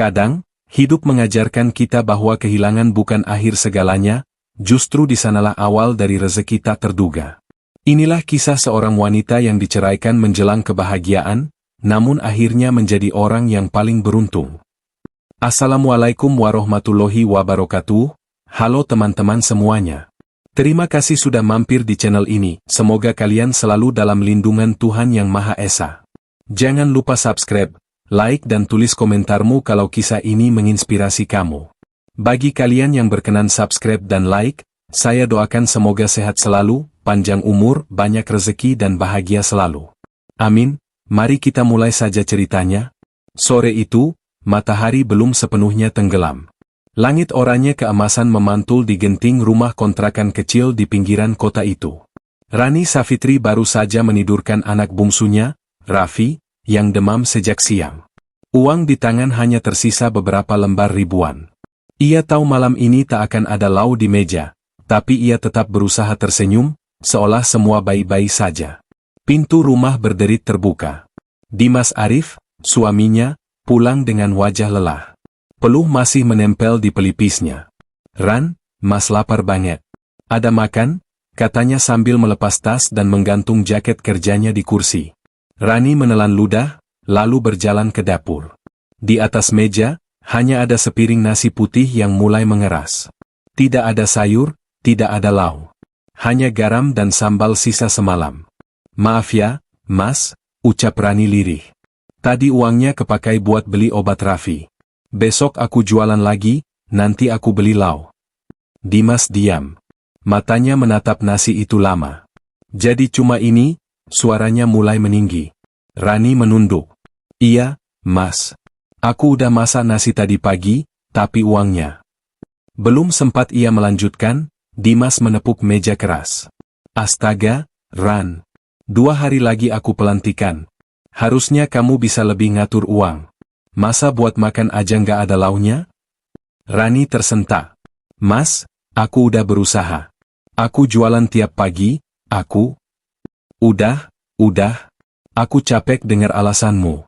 Kadang, hidup mengajarkan kita bahwa kehilangan bukan akhir segalanya, justru di sanalah awal dari rezeki tak terduga. Inilah kisah seorang wanita yang diceraikan menjelang kebahagiaan, namun akhirnya menjadi orang yang paling beruntung. Assalamualaikum warahmatullahi wabarakatuh. Halo teman-teman semuanya. Terima kasih sudah mampir di channel ini. Semoga kalian selalu dalam lindungan Tuhan Yang Maha Esa. Jangan lupa subscribe, like dan tulis komentarmu kalau kisah ini menginspirasi kamu. Bagi kalian yang berkenan subscribe dan like, saya doakan semoga sehat selalu, panjang umur, banyak rezeki dan bahagia selalu. Amin. Mari kita mulai saja ceritanya. Sore itu, matahari belum sepenuhnya tenggelam. Langit oranye keemasan memantul di genting rumah kontrakan kecil di pinggiran kota itu. Rani Safitri baru saja menidurkan anak bungsunya, Raffi, yang demam sejak siang. Uang di tangan hanya tersisa beberapa lembar ribuan. Ia tahu malam ini tak akan ada lauk di meja, tapi ia tetap berusaha tersenyum, seolah semua baik-baik saja. Pintu rumah berderit terbuka. Dimas Arif, suaminya, pulang dengan wajah lelah. Peluh masih menempel di pelipisnya. "Ran, Mas lapar banget. Ada makan?" katanya sambil melepas tas dan menggantung jaket kerjanya di kursi. Rani menelan ludah, lalu berjalan ke dapur. Di atas meja, hanya ada sepiring nasi putih yang mulai mengeras. Tidak ada sayur, tidak ada lauk. Hanya garam dan sambal sisa semalam. "Maaf ya, Mas," ucap Rani lirih. "Tadi uangnya kepakai buat beli obat Raffi. Besok aku jualan lagi, nanti aku beli lauk." Dimas diam. Matanya menatap nasi itu lama. "Jadi cuma ini?" Suaranya mulai meninggi. Rani menunduk. "Iya, Mas. Aku udah masak nasi tadi pagi, tapi uangnya." Belum sempat ia melanjutkan, Dimas menepuk meja keras. "Astaga, Ran. 2 hari lagi aku pelantikan. Harusnya kamu bisa lebih ngatur uang. Masa buat makan aja nggak ada lauknya?" Rani tersentak. "Mas, aku udah berusaha. Aku jualan tiap pagi, aku..." Udah, aku capek dengar alasanmu."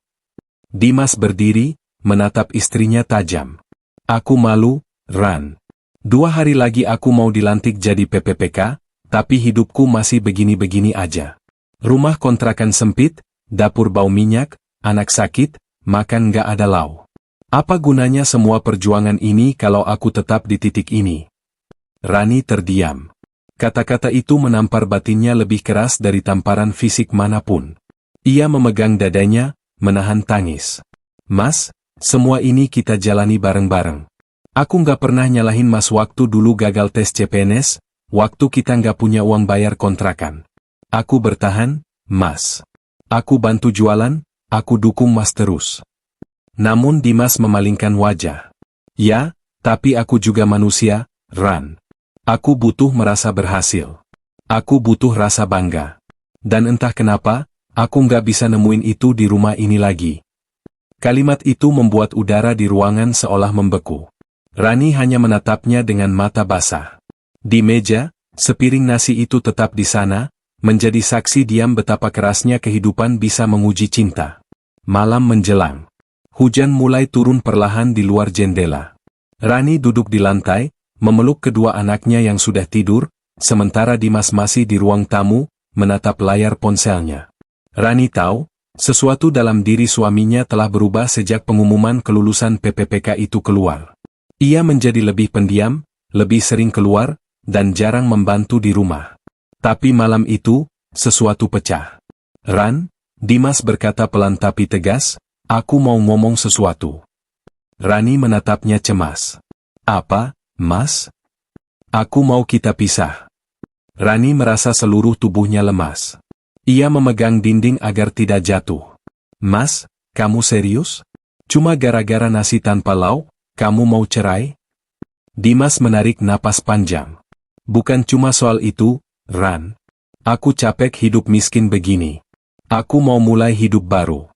Dimas berdiri, menatap istrinya tajam. "Aku malu, Ran. 2 hari lagi aku mau dilantik jadi PPPK, tapi hidupku masih begini-begini aja. Rumah kontrakan sempit, dapur bau minyak, anak sakit, makan nggak ada lauk. Apa gunanya semua perjuangan ini kalau aku tetap di titik ini?" Rani terdiam. Kata-kata itu menampar batinnya lebih keras dari tamparan fisik manapun. Ia memegang dadanya, menahan tangis. "Mas, semua ini kita jalani bareng-bareng. Aku nggak pernah nyalahin Mas waktu dulu gagal tes CPNS, waktu kita nggak punya uang bayar kontrakan. Aku bertahan, Mas. Aku bantu jualan, aku dukung Mas terus." Namun Dimas memalingkan wajah. "Ya, tapi aku juga manusia, Ran. Aku butuh merasa berhasil. Aku butuh rasa bangga. Dan entah kenapa, aku nggak bisa nemuin itu di rumah ini lagi." Kalimat itu membuat udara di ruangan seolah membeku. Rani hanya menatapnya dengan mata basah. Di meja, sepiring nasi itu tetap di sana, menjadi saksi diam betapa kerasnya kehidupan bisa menguji cinta. Malam menjelang. Hujan mulai turun perlahan di luar jendela. Rani duduk di lantai, memeluk kedua anaknya yang sudah tidur, sementara Dimas masih di ruang tamu, menatap layar ponselnya. Rani tahu, sesuatu dalam diri suaminya telah berubah sejak pengumuman kelulusan PPPK itu keluar. Ia menjadi lebih pendiam, lebih sering keluar, dan jarang membantu di rumah. Tapi malam itu, sesuatu pecah. "Ran," Dimas berkata pelan tapi tegas, "aku mau ngomong sesuatu." Rani menatapnya cemas. "Apa, Mas?" "Aku mau kita pisah." Rani merasa seluruh tubuhnya lemas. Ia memegang dinding agar tidak jatuh. "Mas, kamu serius? Cuma gara-gara nasi tanpa lauk, kamu mau cerai?" Dimas menarik napas panjang. "Bukan cuma soal itu, Ran. Aku capek hidup miskin begini. Aku mau mulai hidup baru."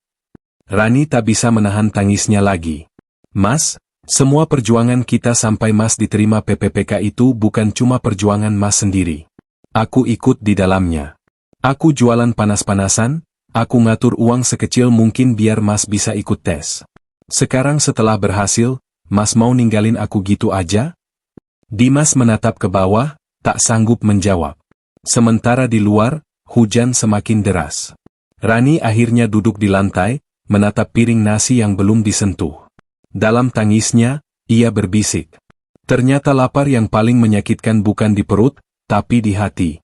Rani tak bisa menahan tangisnya lagi. "Mas, semua perjuangan kita sampai Mas diterima PPPK itu bukan cuma perjuangan Mas sendiri. Aku ikut di dalamnya. Aku jualan panas-panasan, aku ngatur uang sekecil mungkin biar Mas bisa ikut tes. Sekarang setelah berhasil, Mas mau ninggalin aku gitu aja? Dimas menatap ke bawah, tak sanggup menjawab. Sementara di luar, hujan semakin deras. Rani akhirnya duduk di lantai, menatap piring nasi yang belum disentuh. Dalam tangisnya, ia berbisik. Ternyata lapar yang paling menyakitkan bukan di perut, tapi di hati.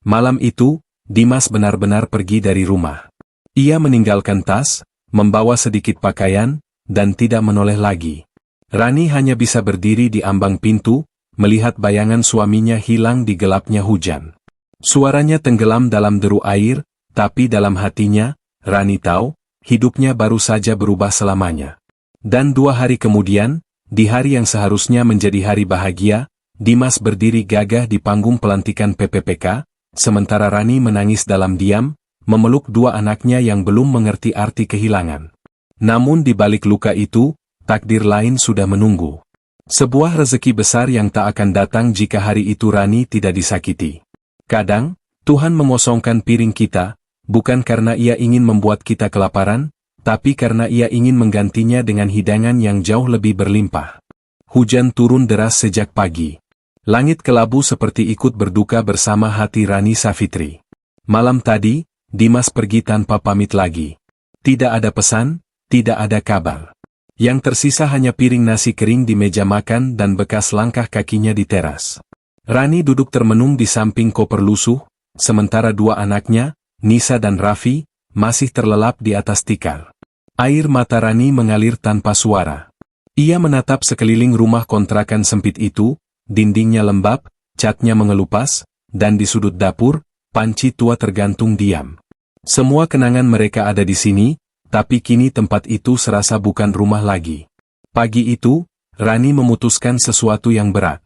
Malam itu, Dimas benar-benar pergi dari rumah. Ia meninggalkan tas, membawa sedikit pakaian, dan tidak menoleh lagi. Rani hanya bisa berdiri di ambang pintu, melihat bayangan suaminya hilang di gelapnya hujan. Suaranya tenggelam dalam deru air, tapi dalam hatinya, Rani tahu, hidupnya baru saja berubah selamanya. Dan 2 hari kemudian, di hari yang seharusnya menjadi hari bahagia, Dimas berdiri gagah di panggung pelantikan PPPK, sementara Rani menangis dalam diam, memeluk 2 anaknya yang belum mengerti arti kehilangan. Namun di balik luka itu, takdir lain sudah menunggu. Sebuah rezeki besar yang tak akan datang jika hari itu Rani tidak disakiti. Kadang, Tuhan mengosongkan piring kita, bukan karena Ia ingin membuat kita kelaparan, tapi karena Ia ingin menggantinya dengan hidangan yang jauh lebih berlimpah. Hujan turun deras sejak pagi. Langit kelabu seperti ikut berduka bersama hati Rani Safitri. Malam tadi, Dimas pergi tanpa pamit lagi. Tidak ada pesan, tidak ada kabar. Yang tersisa hanya piring nasi kering di meja makan dan bekas langkah kakinya di teras. Rani duduk termenung di samping koper lusuh, sementara 2 anaknya, Nisa dan Raffi, masih terlelap di atas tikar. Air mata Rani mengalir tanpa suara. Ia menatap sekeliling rumah kontrakan sempit itu, dindingnya lembab, catnya mengelupas, dan di sudut dapur, panci tua tergantung diam. Semua kenangan mereka ada di sini, tapi kini tempat itu serasa bukan rumah lagi. Pagi itu, Rani memutuskan sesuatu yang berat.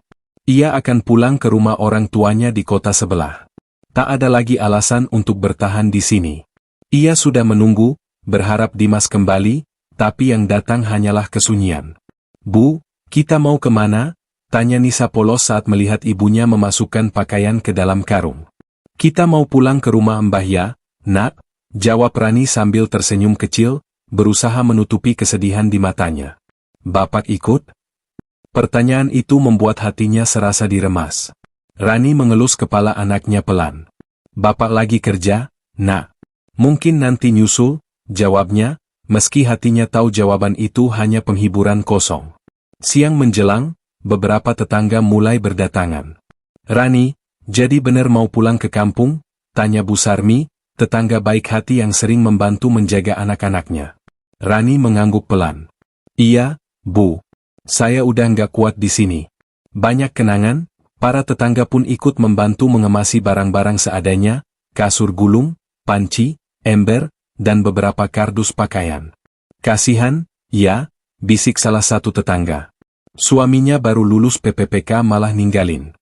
Ia akan pulang ke rumah orang tuanya di kota sebelah. Tak ada lagi alasan untuk bertahan di sini. Ia sudah menunggu, berharap Dimas kembali, tapi yang datang hanyalah kesunyian. "Bu, kita mau kemana?" tanya Nisa polos saat melihat ibunya memasukkan pakaian ke dalam karung. "Kita mau pulang ke rumah Mbah ya, Nak," jawab Rani sambil tersenyum kecil, berusaha menutupi kesedihan di matanya. "Bapak ikut?" Pertanyaan itu membuat hatinya serasa diremas. Rani mengelus kepala anaknya pelan. "Bapak lagi kerja, Nak. Mungkin nanti nyusul," jawabnya, meski hatinya tahu jawaban itu hanya penghiburan kosong. Siang menjelang, beberapa tetangga mulai berdatangan. "Rani, jadi benar mau pulang ke kampung?" tanya Bu Sarmi, tetangga baik hati yang sering membantu menjaga anak-anaknya. Rani mengangguk pelan. "Iya, Bu. Saya udah nggak kuat di sini." Banyak kenangan, para tetangga pun ikut membantu mengemasi barang-barang seadanya, kasur gulung, panci, ember, dan beberapa kardus pakaian. "Kasihan, ya," bisik salah satu tetangga. "Suaminya baru lulus PPPK malah ninggalin."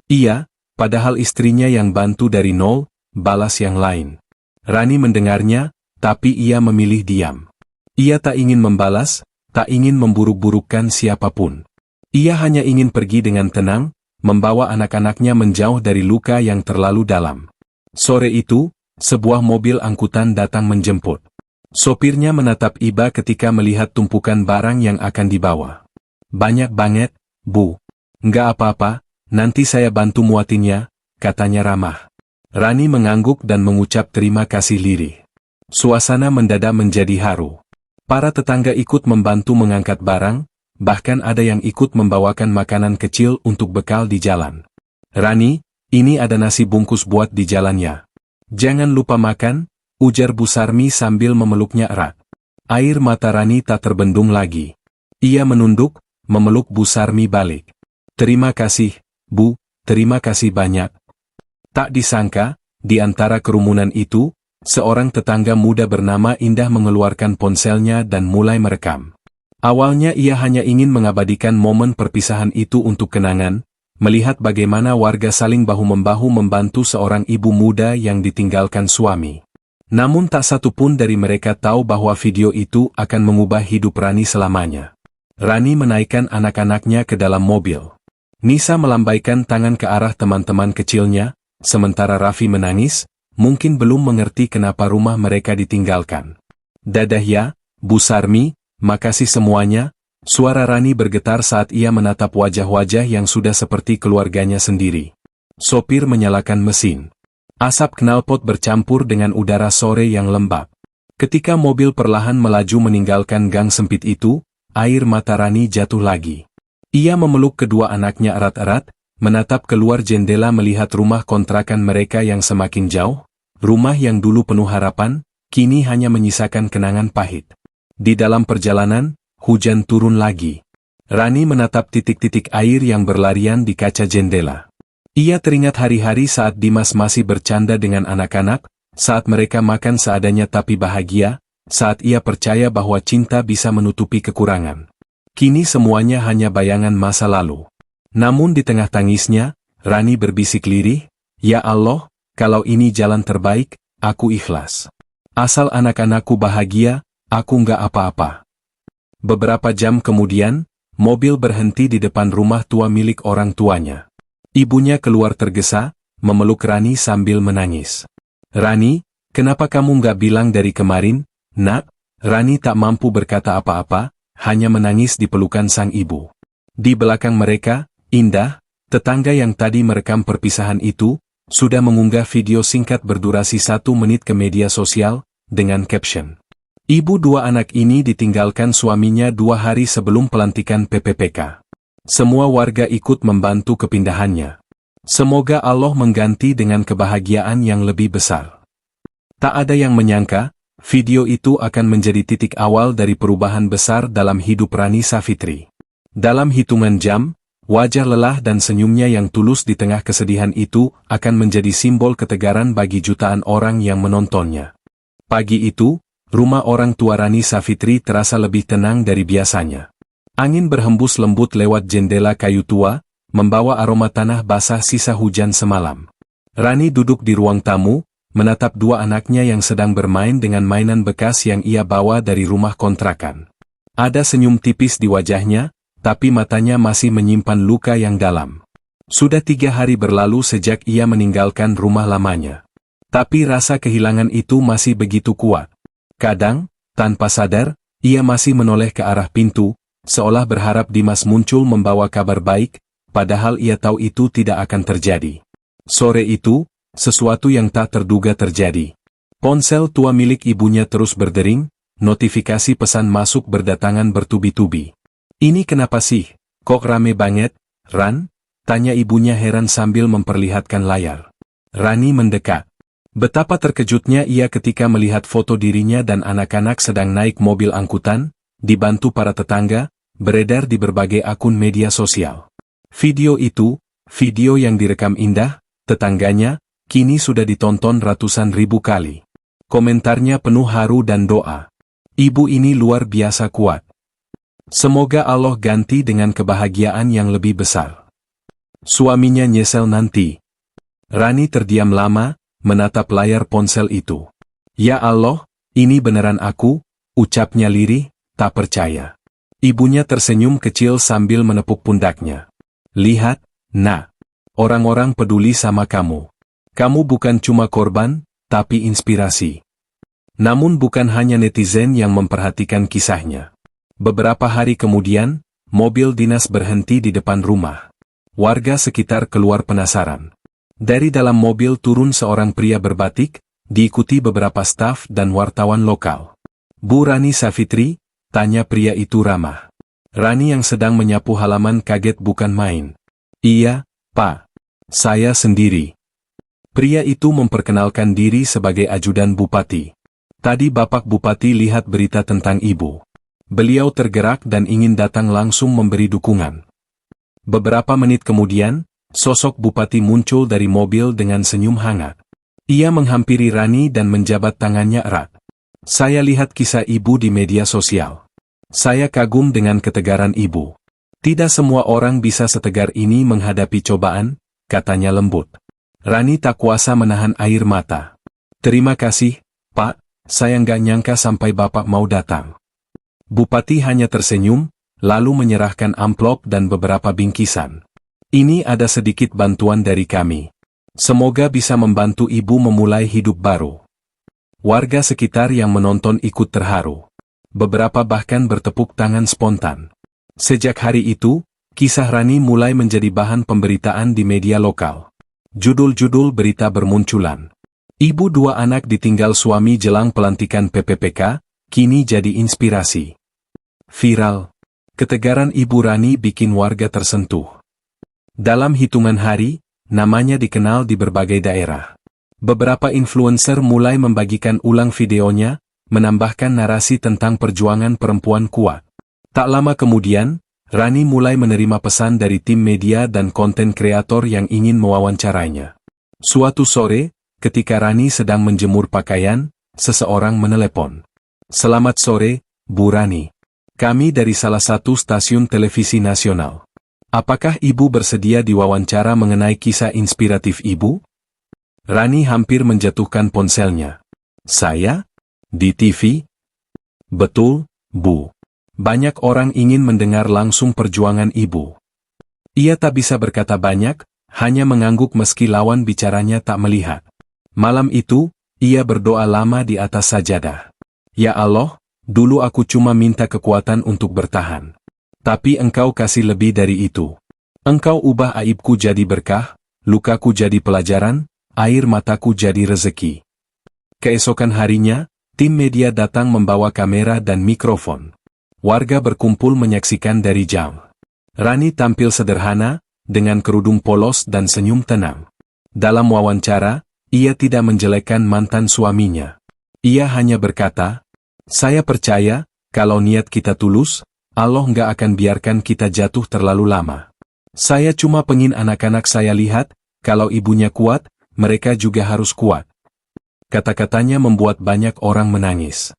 "Iya, padahal istrinya yang bantu dari nol," balas yang lain. Rani mendengarnya, tapi ia memilih diam. Ia tak ingin membalas, tak ingin memburuk-burukkan siapapun. Ia hanya ingin pergi dengan tenang, membawa anak-anaknya menjauh dari luka yang terlalu dalam. Sore itu, sebuah mobil angkutan datang menjemput. Sopirnya menatap iba ketika melihat tumpukan barang yang akan dibawa. "Banyak banget, Bu." "Nggak apa-apa, nanti saya bantu muatinnya," katanya ramah. Rani mengangguk dan mengucap terima kasih lirih. Suasana mendadak menjadi haru. Para tetangga ikut membantu mengangkat barang, bahkan ada yang ikut membawakan makanan kecil untuk bekal di jalan. "Rani, ini ada nasi bungkus buat di jalannya. Jangan lupa makan," ujar Bu Sarmi sambil memeluknya erat. Air mata Rani tak terbendung lagi. Ia menunduk, memeluk Bu Sarmi balik. "Terima kasih, Bu, terima kasih banyak." Tak disangka, di antara kerumunan itu, seorang tetangga muda bernama Indah mengeluarkan ponselnya dan mulai merekam. Awalnya ia hanya ingin mengabadikan momen perpisahan itu untuk kenangan, melihat bagaimana warga saling bahu-membahu membantu seorang ibu muda yang ditinggalkan suami. Namun tak satu pun dari mereka tahu bahwa video itu akan mengubah hidup Rani selamanya. Rani menaikkan anak-anaknya ke dalam mobil. Nisa melambaikan tangan ke arah teman-teman kecilnya, sementara Raffi menangis, mungkin belum mengerti kenapa rumah mereka ditinggalkan. "Dadah ya, Bu Sarmi," Makasih semuanya. Suara Rani bergetar saat ia menatap wajah-wajah yang sudah seperti keluarganya sendiri. Sopir menyalakan mesin. Asap knalpot bercampur dengan udara sore yang lembab. Ketika mobil perlahan melaju meninggalkan gang sempit itu, air mata Rani jatuh lagi. Ia memeluk kedua anaknya erat-erat, menatap keluar jendela melihat rumah kontrakan mereka yang semakin jauh, rumah yang dulu penuh harapan, kini hanya menyisakan kenangan pahit. Di dalam perjalanan, hujan turun lagi. Rani menatap titik-titik air yang berlarian di kaca jendela. Ia teringat hari-hari saat Dimas masih bercanda dengan anak-anak, saat mereka makan seadanya tapi bahagia, saat ia percaya bahwa cinta bisa menutupi kekurangan. Kini semuanya hanya bayangan masa lalu. Namun di tengah tangisnya, Rani berbisik lirih, "Ya Allah, kalau ini jalan terbaik, aku ikhlas. Asal anak-anakku bahagia, aku nggak apa-apa." Beberapa jam kemudian, mobil berhenti di depan rumah tua milik orang tuanya. Ibunya keluar tergesa, memeluk Rani sambil menangis. "Rani, kenapa kamu nggak bilang dari kemarin, Nak?" Rani tak mampu berkata apa-apa, hanya menangis di pelukan sang ibu. Di belakang mereka, Indah, tetangga yang tadi merekam perpisahan itu, sudah mengunggah video singkat berdurasi 1 menit ke media sosial, dengan caption. Ibu dua anak ini ditinggalkan suaminya 2 hari sebelum pelantikan PPPK. Semua warga ikut membantu kepindahannya. Semoga Allah mengganti dengan kebahagiaan yang lebih besar. Tak ada yang menyangka, video itu akan menjadi titik awal dari perubahan besar dalam hidup Rani Savitri. Dalam hitungan jam, wajah lelah dan senyumnya yang tulus di tengah kesedihan itu akan menjadi simbol ketegaran bagi jutaan orang yang menontonnya. Pagi itu, rumah orang tua Rani Savitri terasa lebih tenang dari biasanya. Angin berhembus lembut lewat jendela kayu tua, membawa aroma tanah basah sisa hujan semalam. Rani duduk di ruang tamu, menatap 2 anaknya yang sedang bermain dengan mainan bekas yang ia bawa dari rumah kontrakan. Ada senyum tipis di wajahnya, tapi matanya masih menyimpan luka yang dalam. Sudah 3 hari berlalu sejak ia meninggalkan rumah lamanya. Tapi rasa kehilangan itu masih begitu kuat. Kadang, tanpa sadar, ia masih menoleh ke arah pintu, seolah berharap Dimas muncul membawa kabar baik, padahal ia tahu itu tidak akan terjadi. Sore itu, sesuatu yang tak terduga terjadi. Ponsel tua milik ibunya terus berdering, notifikasi pesan masuk berdatangan bertubi-tubi. "Ini kenapa sih? Kok rame banget, Ran?" tanya ibunya heran sambil memperlihatkan layar. Rani mendekat. Betapa terkejutnya ia ketika melihat foto dirinya dan anak-anak sedang naik mobil angkutan, dibantu para tetangga, beredar di berbagai akun media sosial. Video itu, video yang direkam Indah, tetangganya, kini sudah ditonton ratusan ribu kali. Komentarnya penuh haru dan doa. "Ibu ini luar biasa kuat. Semoga Allah ganti dengan kebahagiaan yang lebih besar. Suaminya nyesel nanti." Rani terdiam lama, menatap layar ponsel itu. "Ya Allah, ini beneran aku?" ucapnya lirih, tak percaya. Ibunya tersenyum kecil sambil menepuk pundaknya. "Lihat, Nak. Orang-orang peduli sama kamu. Kamu bukan cuma korban, tapi inspirasi." Namun bukan hanya netizen yang memperhatikan kisahnya. Beberapa hari kemudian, mobil dinas berhenti di depan rumah. Warga sekitar keluar penasaran. Dari dalam mobil turun seorang pria berbatik, diikuti beberapa staf dan wartawan lokal. "Bu Rani Savitri?" tanya pria itu ramah. Rani yang sedang menyapu halaman kaget bukan main. "Iya, Pak. Saya sendiri." Pria itu memperkenalkan diri sebagai ajudan bupati. "Tadi Bapak Bupati lihat berita tentang Ibu. Beliau tergerak dan ingin datang langsung memberi dukungan." Beberapa menit kemudian, sosok bupati muncul dari mobil dengan senyum hangat. Ia menghampiri Rani dan menjabat tangannya erat. "Saya lihat kisah Ibu di media sosial. Saya kagum dengan ketegaran Ibu. Tidak semua orang bisa setegar ini menghadapi cobaan," katanya lembut. Rani tak kuasa menahan air mata. "Terima kasih, Pak, saya nggak nyangka sampai Bapak mau datang." Bupati hanya tersenyum, lalu menyerahkan amplop dan beberapa bingkisan. "Ini ada sedikit bantuan dari kami. Semoga bisa membantu Ibu memulai hidup baru." Warga sekitar yang menonton ikut terharu. Beberapa bahkan bertepuk tangan spontan. Sejak hari itu, kisah Rani mulai menjadi bahan pemberitaan di media lokal. Judul-judul berita bermunculan. Ibu dua anak ditinggal suami jelang pelantikan PPPK, kini jadi inspirasi. Viral. Ketegaran Ibu Rani bikin warga tersentuh. Dalam hitungan hari, namanya dikenal di berbagai daerah. Beberapa influencer mulai membagikan ulang videonya, menambahkan narasi tentang perjuangan perempuan kuat. Tak lama kemudian, Rani mulai menerima pesan dari tim media dan konten kreator yang ingin mewawancarainya. Suatu sore, ketika Rani sedang menjemur pakaian, seseorang menelepon. "Selamat sore, Bu Rani. Kami dari salah satu stasiun televisi nasional. Apakah Ibu bersedia diwawancara mengenai kisah inspiratif Ibu?" Rani hampir menjatuhkan ponselnya. "Saya? Di TV? Betul, Bu. Banyak orang ingin mendengar langsung perjuangan Ibu." Ia tak bisa berkata banyak, hanya mengangguk meski lawan bicaranya tak melihat. Malam itu, ia berdoa lama di atas sajadah. "Ya Allah, dulu aku cuma minta kekuatan untuk bertahan. Tapi Engkau kasih lebih dari itu. Engkau ubah aibku jadi berkah, lukaku jadi pelajaran, air mataku jadi rezeki." Keesokan harinya, tim media datang membawa kamera dan mikrofon. Warga berkumpul menyaksikan dari jauh. Rani tampil sederhana, dengan kerudung polos dan senyum tenang. Dalam wawancara, ia tidak menjelekkan mantan suaminya. Ia hanya berkata, "Saya percaya, kalau niat kita tulus, Allah nggak akan biarkan kita jatuh terlalu lama. Saya cuma pengin anak-anak saya lihat, kalau ibunya kuat, mereka juga harus kuat." Kata-katanya membuat banyak orang menangis.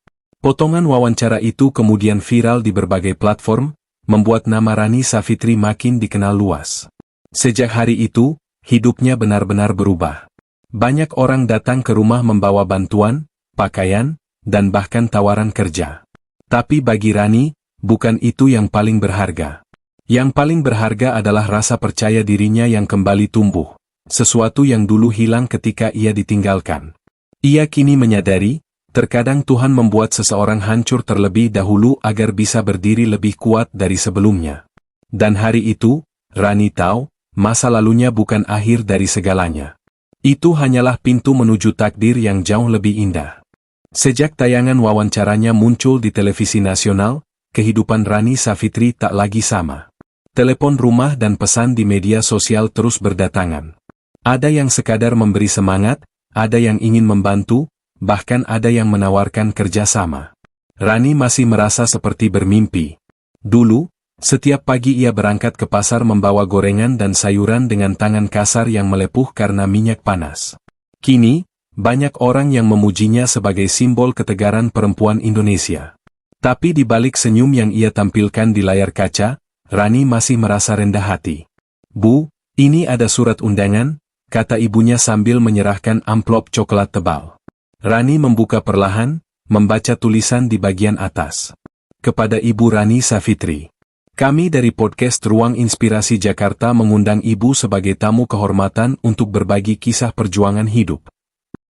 Potongan wawancara itu kemudian viral di berbagai platform, membuat nama Rani Savitri makin dikenal luas. Sejak hari itu, hidupnya benar-benar berubah. Banyak orang datang ke rumah membawa bantuan, pakaian, dan bahkan tawaran kerja. Tapi bagi Rani, bukan itu yang paling berharga. Yang paling berharga adalah rasa percaya dirinya yang kembali tumbuh, sesuatu yang dulu hilang ketika ia ditinggalkan. Ia kini menyadari, terkadang Tuhan membuat seseorang hancur terlebih dahulu agar bisa berdiri lebih kuat dari sebelumnya. Dan hari itu, Rani tahu, masa lalunya bukan akhir dari segalanya. Itu hanyalah pintu menuju takdir yang jauh lebih indah. Sejak tayangan wawancaranya muncul di televisi nasional, kehidupan Rani Savitri tak lagi sama. Telepon rumah dan pesan di media sosial terus berdatangan. Ada yang sekadar memberi semangat, ada yang ingin membantu, bahkan ada yang menawarkan kerjasama. Rani masih merasa seperti bermimpi. Dulu, setiap pagi ia berangkat ke pasar membawa gorengan dan sayuran dengan tangan kasar yang melepuh karena minyak panas. Kini, banyak orang yang memujinya sebagai simbol ketegaran perempuan Indonesia. Tapi di balik senyum yang ia tampilkan di layar kaca, Rani masih merasa rendah hati. "Bu, ini ada surat undangan," kata ibunya sambil menyerahkan amplop coklat tebal. Rani membuka perlahan, membaca tulisan di bagian atas. "Kepada Ibu Rani Savitri. Kami dari podcast Ruang Inspirasi Jakarta mengundang Ibu sebagai tamu kehormatan untuk berbagi kisah perjuangan hidup."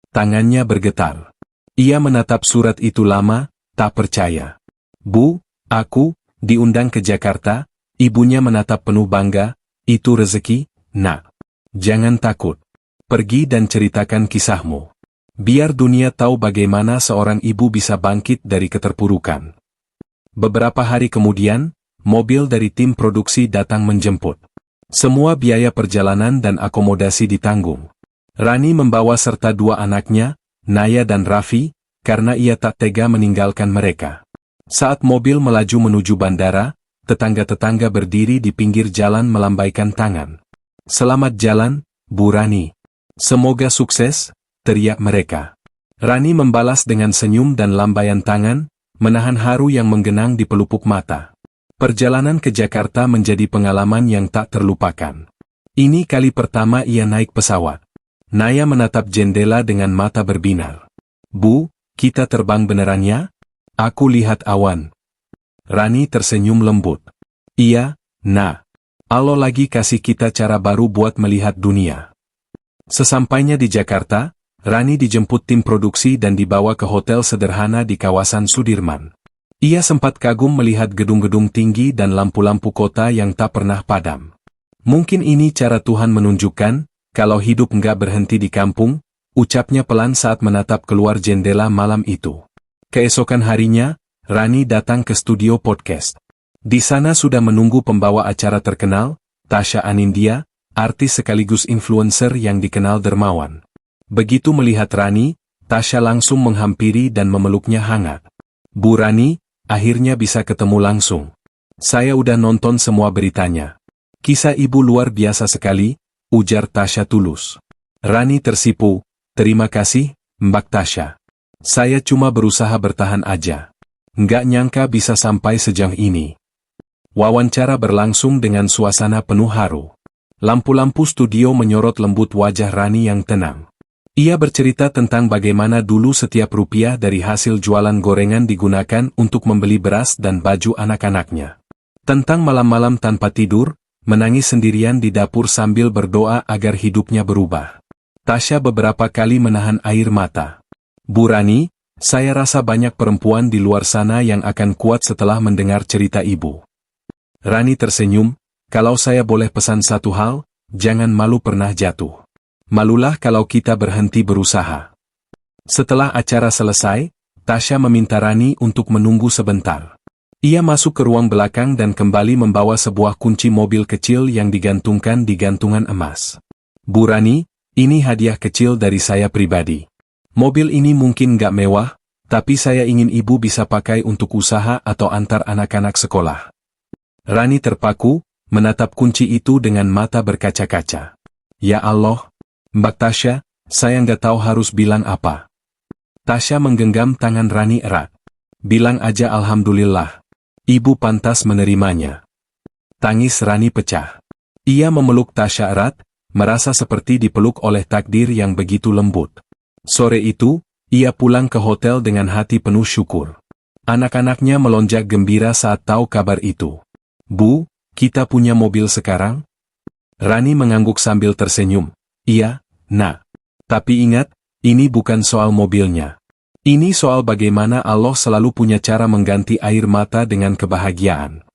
Tangannya bergetar. Ia menatap surat itu lama, tak percaya. "Bu, aku diundang ke Jakarta." Ibunya menatap penuh bangga. "Itu rezeki, Nak. Jangan takut. Pergi dan ceritakan kisahmu. Biar dunia tahu bagaimana seorang ibu bisa bangkit dari keterpurukan." Beberapa hari kemudian, mobil dari tim produksi datang menjemput. Semua biaya perjalanan dan akomodasi ditanggung. Rani membawa serta dua anaknya, Naya dan Raffi, karena ia tak tega meninggalkan mereka. Saat mobil melaju menuju bandara, tetangga-tetangga berdiri di pinggir jalan melambaikan tangan. "Selamat jalan, Bu Rani. Semoga sukses," teriak mereka. Rani membalas dengan senyum dan lambaian tangan, menahan haru yang menggenang di pelupuk mata. Perjalanan ke Jakarta menjadi pengalaman yang tak terlupakan. Ini kali pertama ia naik pesawat. Naya menatap jendela dengan mata berbinar. "Bu, kita terbang beneran ya? Aku lihat awan." Rani tersenyum lembut. "Iya, Nak. Allah lagi kasih kita cara baru buat melihat dunia." Sesampainya di Jakarta, Rani dijemput tim produksi dan dibawa ke hotel sederhana di kawasan Sudirman. Ia sempat kagum melihat gedung-gedung tinggi dan lampu-lampu kota yang tak pernah padam. Mungkin ini cara Tuhan menunjukkan, kalau hidup enggak berhenti di kampung, ucapnya pelan saat menatap keluar jendela malam itu. Keesokan harinya, Rani datang ke studio podcast. Di sana sudah menunggu pembawa acara terkenal, Tasha Anindya, artis sekaligus influencer yang dikenal dermawan. Begitu melihat Rani, Tasha langsung menghampiri dan memeluknya hangat. "Bu Rani, akhirnya bisa ketemu langsung. Saya udah nonton semua beritanya. Kisah ibu luar biasa sekali," ujar Tasha tulus. Rani tersipu, "Terima kasih, Mbak Tasha. Saya cuma berusaha bertahan aja. Nggak nyangka bisa sampai sejauh ini." Wawancara berlangsung dengan suasana penuh haru. Lampu-lampu studio menyorot lembut wajah Rani yang tenang. Ia bercerita tentang bagaimana dulu setiap rupiah dari hasil jualan gorengan digunakan untuk membeli beras dan baju anak-anaknya. Tentang malam-malam tanpa tidur, menangis sendirian di dapur sambil berdoa agar hidupnya berubah. Tasha beberapa kali menahan air mata. "Bu Rani, saya rasa banyak perempuan di luar sana yang akan kuat setelah mendengar cerita ibu." Rani tersenyum, "Kalau saya boleh pesan satu hal, jangan malu pernah jatuh. Malulah kalau kita berhenti berusaha." Setelah acara selesai, Tasha meminta Rani untuk menunggu sebentar. Ia masuk ke ruang belakang dan kembali membawa sebuah kunci mobil kecil yang digantungkan di gantungan emas. "Bu Rani, ini hadiah kecil dari saya pribadi. Mobil ini mungkin gak mewah, tapi saya ingin ibu bisa pakai untuk usaha atau antar anak-anak sekolah." Rani terpaku, menatap kunci itu dengan mata berkaca-kaca. "Ya Allah, Mbak Tasha, saya nggak tahu harus bilang apa." Tasha menggenggam tangan Rani erat. "Bilang aja alhamdulillah. Ibu pantas menerimanya." Tangis Rani pecah. Ia memeluk Tasha erat, merasa seperti dipeluk oleh takdir yang begitu lembut. Sore itu, ia pulang ke hotel dengan hati penuh syukur. Anak-anaknya melonjak gembira saat tahu kabar itu. "Bu, kita punya mobil sekarang?" Rani mengangguk sambil tersenyum. "Iya, Nak. Tapi ingat, ini bukan soal mobilnya. Ini soal bagaimana Allah selalu punya cara mengganti air mata dengan kebahagiaan."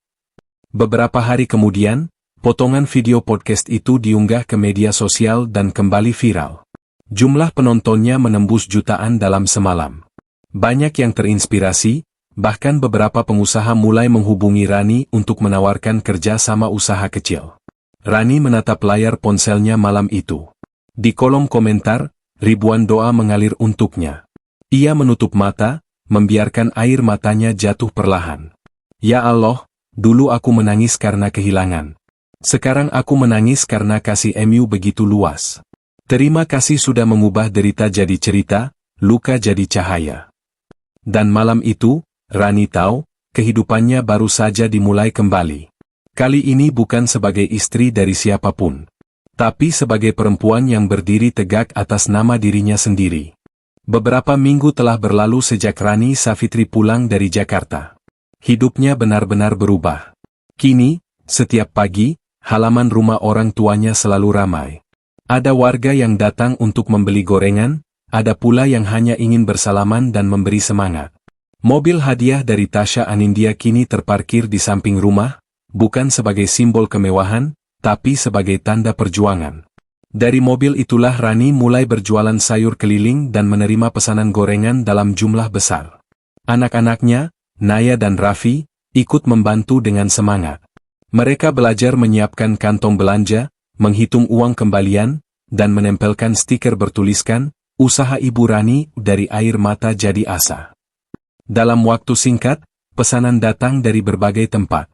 Beberapa hari kemudian, potongan video podcast itu diunggah ke media sosial dan kembali viral. Jumlah penontonnya menembus jutaan dalam semalam. Banyak yang terinspirasi, bahkan beberapa pengusaha mulai menghubungi Rani untuk menawarkan kerja sama usaha kecil. Rani menatap layar ponselnya malam itu. Di kolom komentar, ribuan doa mengalir untuknya. Ia menutup mata, membiarkan air matanya jatuh perlahan. "Ya Allah, dulu aku menangis karena kehilangan. Sekarang aku menangis karena kasih MU begitu luas. Terima kasih sudah mengubah derita jadi cerita, luka jadi cahaya." Dan malam itu, Rani tahu, kehidupannya baru saja dimulai kembali. Kali ini bukan sebagai istri dari siapapun, tapi sebagai perempuan yang berdiri tegak atas nama dirinya sendiri. Beberapa minggu telah berlalu sejak Rani Safitri pulang dari Jakarta. Hidupnya benar-benar berubah. Kini, setiap pagi, halaman rumah orang tuanya selalu ramai. Ada warga yang datang untuk membeli gorengan, ada pula yang hanya ingin bersalaman dan memberi semangat. Mobil hadiah dari Tasha Anindya kini terparkir di samping rumah, bukan sebagai simbol kemewahan, tapi sebagai tanda perjuangan. Dari mobil itulah Rani mulai berjualan sayur keliling dan menerima pesanan gorengan dalam jumlah besar. Anak-anaknya, Naya dan Raffi, ikut membantu dengan semangat. Mereka belajar menyiapkan kantong belanja, menghitung uang kembalian, dan menempelkan stiker bertuliskan, "Usaha Ibu Rani dari air mata jadi asa." Dalam waktu singkat, pesanan datang dari berbagai tempat.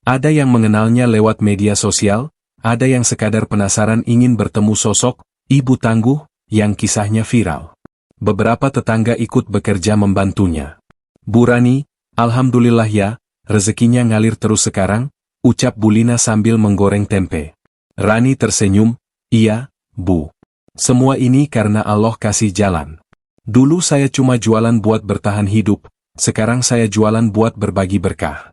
Ada yang mengenalnya lewat media sosial, ada yang sekadar penasaran ingin bertemu sosok ibu tangguh yang kisahnya viral. Beberapa tetangga ikut bekerja membantunya. "Bu Rani, alhamdulillah ya, rezekinya ngalir terus sekarang," ucap Bulina sambil menggoreng tempe. Rani tersenyum, "Iya, Bu. Semua ini karena Allah kasih jalan. Dulu saya cuma jualan buat bertahan hidup, sekarang saya jualan buat berbagi berkah."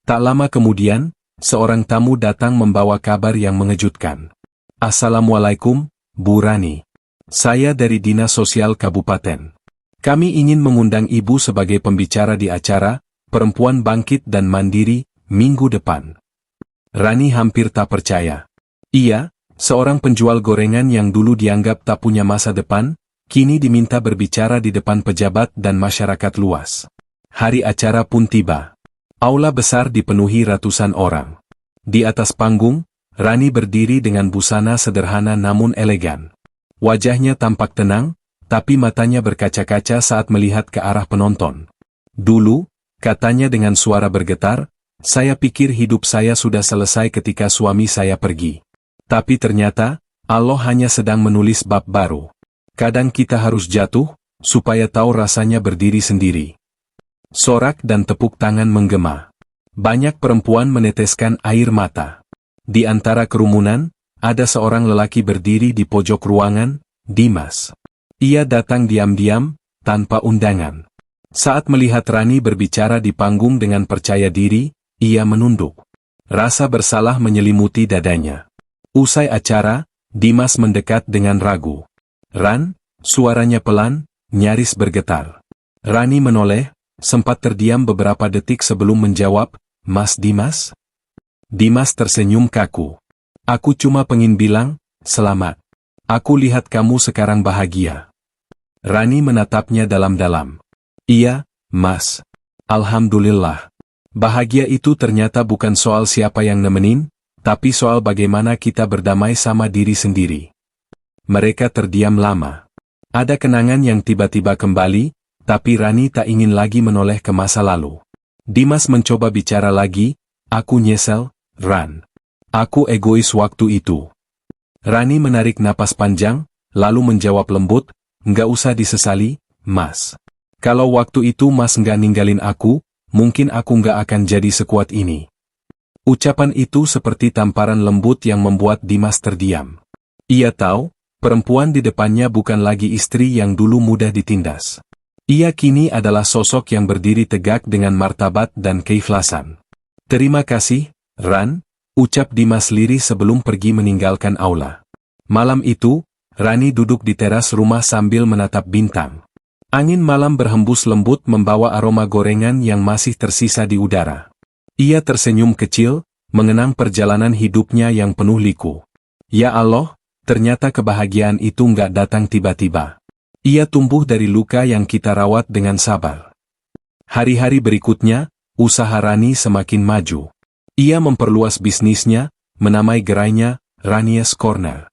Tak lama kemudian, seorang tamu datang membawa kabar yang mengejutkan. "Assalamualaikum, Bu Rani. Saya dari Dinas Sosial Kabupaten. Kami ingin mengundang Ibu sebagai pembicara di acara, perempuan bangkit dan mandiri, minggu depan. Rani hampir tak percaya. Ia, seorang penjual gorengan yang dulu dianggap tak punya masa depan, kini diminta berbicara di depan pejabat dan masyarakat luas. Hari acara pun tiba. Aula besar dipenuhi ratusan orang. Di atas panggung, Rani berdiri dengan busana sederhana namun elegan. Wajahnya tampak tenang, tapi matanya berkaca-kaca saat melihat ke arah penonton. Dulu, katanya dengan suara bergetar, saya pikir hidup saya sudah selesai ketika suami saya pergi. Tapi ternyata, Allah hanya sedang menulis bab baru. Kadang kita harus jatuh, supaya tahu rasanya berdiri sendiri. Sorak dan tepuk tangan menggema. Banyak perempuan meneteskan air mata. Di antara kerumunan, ada seorang lelaki berdiri di pojok ruangan, Dimas. Ia datang diam-diam, tanpa undangan. Saat melihat Rani berbicara di panggung dengan percaya diri, ia menunduk. Rasa bersalah menyelimuti dadanya. Usai acara, Dimas mendekat dengan ragu. "Ran," suaranya pelan, nyaris bergetar. Rani menoleh, sempat terdiam beberapa detik sebelum menjawab, "Mas Dimas?" Dimas tersenyum kaku. "Aku cuma pengen bilang, selamat. Aku lihat kamu sekarang bahagia." Rani menatapnya dalam-dalam. "Iya, Mas. Alhamdulillah. Bahagia itu ternyata bukan soal siapa yang nemenin, tapi soal bagaimana kita berdamai sama diri sendiri." Mereka terdiam lama. Ada kenangan yang tiba-tiba kembali, tapi Rani tak ingin lagi menoleh ke masa lalu. Dimas mencoba bicara lagi, "Aku nyesel, Ran. Aku egois waktu itu." Rani menarik napas panjang, lalu menjawab lembut, "Nggak usah disesali, Mas. Kalau waktu itu Mas nggak ninggalin aku, mungkin aku nggak akan jadi sekuat ini." Ucapan itu seperti tamparan lembut yang membuat Dimas terdiam. Ia tahu, perempuan di depannya bukan lagi istri yang dulu mudah ditindas. Ia kini adalah sosok yang berdiri tegak dengan martabat dan keikhlasan. "Terima kasih, Ran," ucap Dimas lirih sebelum pergi meninggalkan aula. Malam itu, Rani duduk di teras rumah sambil menatap bintang. Angin malam berhembus lembut membawa aroma gorengan yang masih tersisa di udara. Ia tersenyum kecil, mengenang perjalanan hidupnya yang penuh liku. Ya Allah, ternyata kebahagiaan itu nggak datang tiba-tiba. Ia tumbuh dari luka yang kita rawat dengan sabar. Hari-hari berikutnya, usaha Rani semakin maju. Ia memperluas bisnisnya, menamai gerainya, Rani's Corner.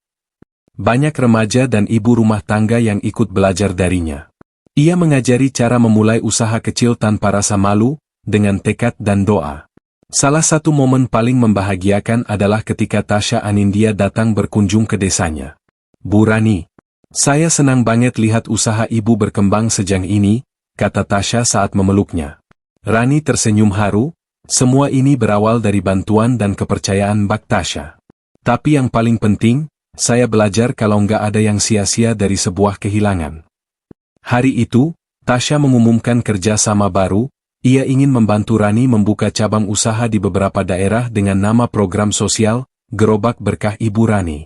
Banyak remaja dan ibu rumah tangga yang ikut belajar darinya. Ia mengajari cara memulai usaha kecil tanpa rasa malu, dengan tekad dan doa. Salah satu momen paling membahagiakan adalah ketika Tasha Anindya datang berkunjung ke desanya. "Bu Rani, saya senang banget lihat usaha ibu berkembang sejauh ini," kata Tasha saat memeluknya. Rani tersenyum haru, semua ini berawal dari bantuan dan kepercayaan Bak Tasha. "Tapi yang paling penting, saya belajar kalau nggak ada yang sia-sia dari sebuah kehilangan." Hari itu, Tasha mengumumkan kerjasama baru. Ia ingin membantu Rani membuka cabang usaha di beberapa daerah dengan nama program sosial, Gerobak Berkah Ibu Rani.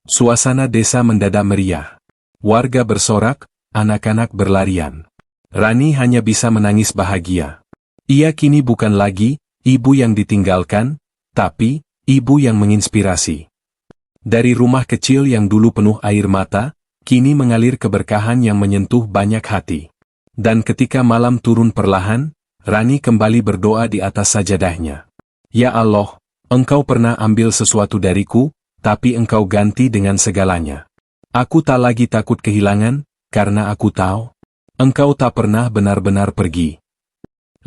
Suasana desa mendadak meriah. Warga bersorak, anak-anak berlarian. Rani hanya bisa menangis bahagia. Ia kini bukan lagi ibu yang ditinggalkan, tapi ibu yang menginspirasi. Dari rumah kecil yang dulu penuh air mata, kini mengalir keberkahan yang menyentuh banyak hati. Dan ketika malam turun perlahan, Rani kembali berdoa di atas sajadahnya. "Ya Allah, Engkau pernah ambil sesuatu dariku, tapi Engkau ganti dengan segalanya. Aku tak lagi takut kehilangan, karena aku tahu Engkau tak pernah benar-benar pergi."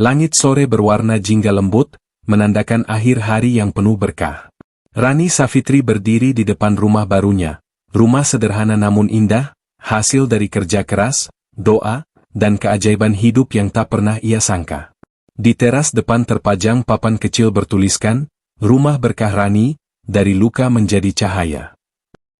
Langit sore berwarna jingga lembut, menandakan akhir hari yang penuh berkah. Rani Safitri berdiri di depan rumah barunya. Rumah sederhana namun indah, hasil dari kerja keras, doa, dan keajaiban hidup yang tak pernah ia sangka. Di teras depan terpajang papan kecil bertuliskan, "Rumah Berkah Rani, dari luka menjadi cahaya."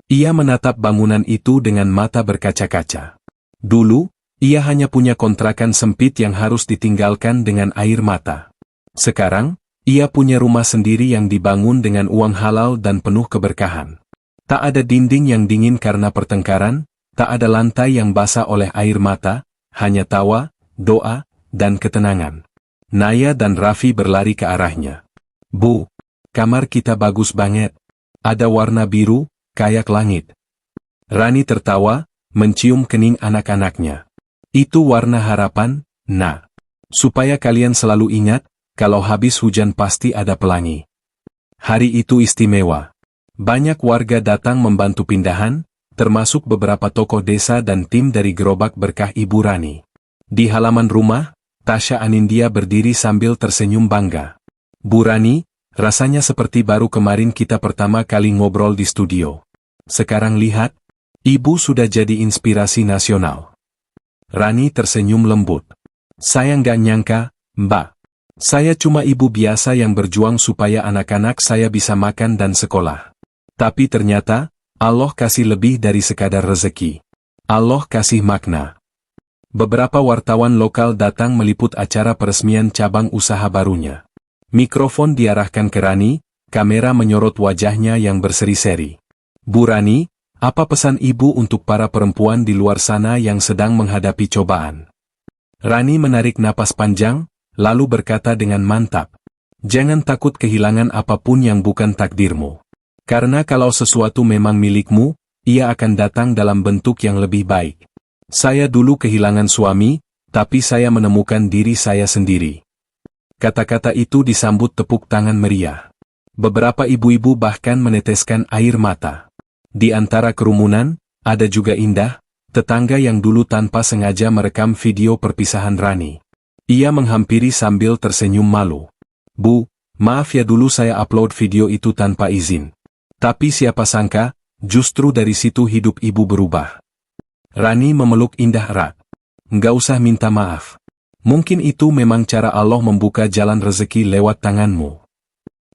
Ia menatap bangunan itu dengan mata berkaca-kaca. Dulu, ia hanya punya kontrakan sempit yang harus ditinggalkan dengan air mata. Sekarang, ia punya rumah sendiri yang dibangun dengan uang halal dan penuh keberkahan. Tak ada dinding yang dingin karena pertengkaran, tak ada lantai yang basah oleh air mata, hanya tawa, doa, dan ketenangan. Naya dan Raffi berlari ke arahnya. Bu, kamar kita bagus banget. Ada warna biru, kayak langit. Rani tertawa, mencium kening anak-anaknya. Itu warna harapan, Nak. Supaya kalian selalu ingat, kalau habis hujan pasti ada pelangi. Hari itu istimewa. Banyak warga datang membantu pindahan, termasuk beberapa tokoh desa dan tim dari Gerobak Berkah Ibu Rani. Di halaman rumah, Tasya Anindya berdiri sambil tersenyum bangga. Bu Rani, rasanya seperti baru kemarin kita pertama kali ngobrol di studio. Sekarang lihat, Ibu sudah jadi inspirasi nasional. Rani tersenyum lembut. Saya nggak nyangka, Mbak. Saya cuma ibu biasa yang berjuang supaya anak-anak saya bisa makan dan sekolah. Tapi ternyata, Allah kasih lebih dari sekadar rezeki. Allah kasih makna. Beberapa wartawan lokal datang meliput acara peresmian cabang usaha barunya. Mikrofon diarahkan ke Rani, kamera menyorot wajahnya yang berseri-seri. Bu Rani, apa pesan ibu untuk para perempuan di luar sana yang sedang menghadapi cobaan? Rani menarik napas panjang, lalu berkata dengan mantap. Jangan takut kehilangan apapun yang bukan takdirmu. Karena kalau sesuatu memang milikmu, ia akan datang dalam bentuk yang lebih baik. Saya dulu kehilangan suami, tapi saya menemukan diri saya sendiri. Kata-kata itu disambut tepuk tangan meriah. Beberapa ibu-ibu bahkan meneteskan air mata. Di antara kerumunan, ada juga Indah, tetangga yang dulu tanpa sengaja merekam video perpisahan Rani. Ia menghampiri sambil tersenyum malu. Bu, maaf ya dulu saya upload video itu tanpa izin. Tapi siapa sangka, justru dari situ hidup ibu berubah. Rani memeluk Indah erat. Nggak usah minta maaf. Mungkin itu memang cara Allah membuka jalan rezeki lewat tanganmu.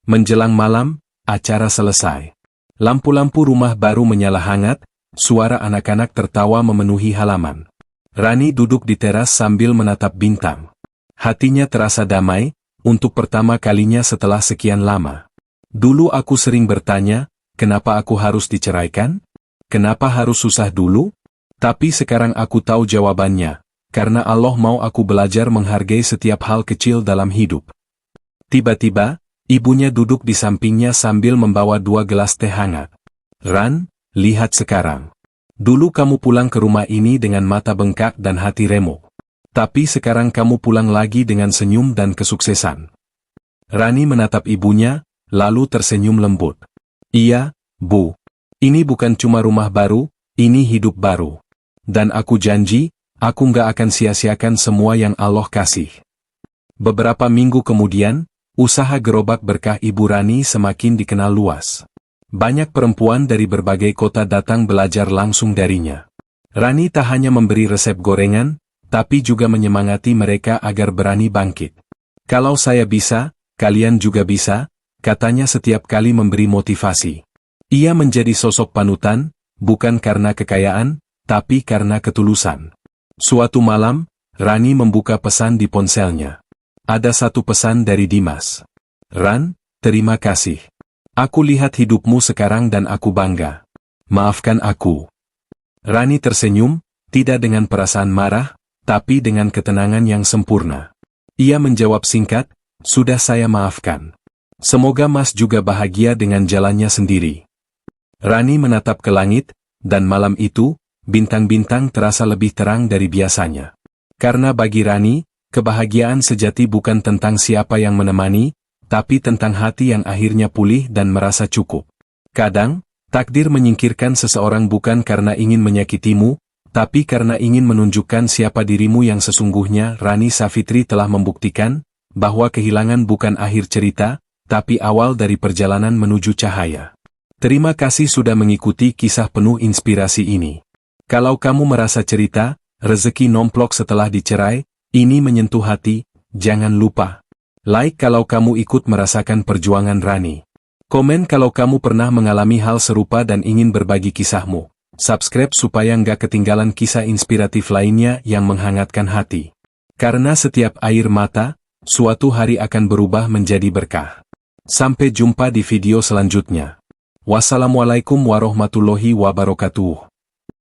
Menjelang malam, acara selesai. Lampu-lampu rumah baru menyala hangat, suara anak-anak tertawa memenuhi halaman. Rani duduk di teras sambil menatap bintang. Hatinya terasa damai, untuk pertama kalinya setelah sekian lama. Dulu aku sering bertanya, kenapa aku harus diceraikan? Kenapa harus susah dulu? Tapi sekarang aku tahu jawabannya, karena Allah mau aku belajar menghargai setiap hal kecil dalam hidup. Tiba-tiba, ibunya duduk di sampingnya sambil membawa 2 gelas teh hangat. Ran, lihat sekarang. Dulu kamu pulang ke rumah ini dengan mata bengkak dan hati remuk. Tapi sekarang kamu pulang lagi dengan senyum dan kesuksesan. Rani menatap ibunya, lalu tersenyum lembut. Iya, Bu. Ini bukan cuma rumah baru, ini hidup baru. Dan aku janji, aku nggak akan sia-siakan semua yang Allah kasih. Beberapa minggu kemudian, usaha Gerobak Berkah Ibu Rani semakin dikenal luas. Banyak perempuan dari berbagai kota datang belajar langsung darinya. Rani tak hanya memberi resep gorengan, tapi juga menyemangati mereka agar berani bangkit. Kalau saya bisa, kalian juga bisa, katanya setiap kali memberi motivasi. Ia menjadi sosok panutan, bukan karena kekayaan, tapi karena ketulusan. Suatu malam, Rani membuka pesan di ponselnya. Ada satu pesan dari Dimas. Ran, terima kasih. Aku lihat hidupmu sekarang dan aku bangga. Maafkan aku. Rani tersenyum, tidak dengan perasaan marah, tapi dengan ketenangan yang sempurna. Ia menjawab singkat, sudah saya maafkan. Semoga Mas juga bahagia dengan jalannya sendiri. Rani menatap ke langit, dan malam itu, bintang-bintang terasa lebih terang dari biasanya. Karena bagi Rani, kebahagiaan sejati bukan tentang siapa yang menemani, tapi tentang hati yang akhirnya pulih dan merasa cukup. Kadang, takdir menyingkirkan seseorang bukan karena ingin menyakitimu, tapi karena ingin menunjukkan siapa dirimu yang sesungguhnya. Rani Safitri telah membuktikan bahwa kehilangan bukan akhir cerita, tapi awal dari perjalanan menuju cahaya. Terima kasih sudah mengikuti kisah penuh inspirasi ini. Kalau kamu merasa cerita, rezeki nomplok setelah dicerai, ini menyentuh hati, jangan lupa like kalau kamu ikut merasakan perjuangan Rani. Komen kalau kamu pernah mengalami hal serupa dan ingin berbagi kisahmu. Subscribe supaya nggak ketinggalan kisah inspiratif lainnya yang menghangatkan hati. Karena setiap air mata, suatu hari akan berubah menjadi berkah. Sampai jumpa di video selanjutnya. Wassalamualaikum warahmatullahi wabarakatuh.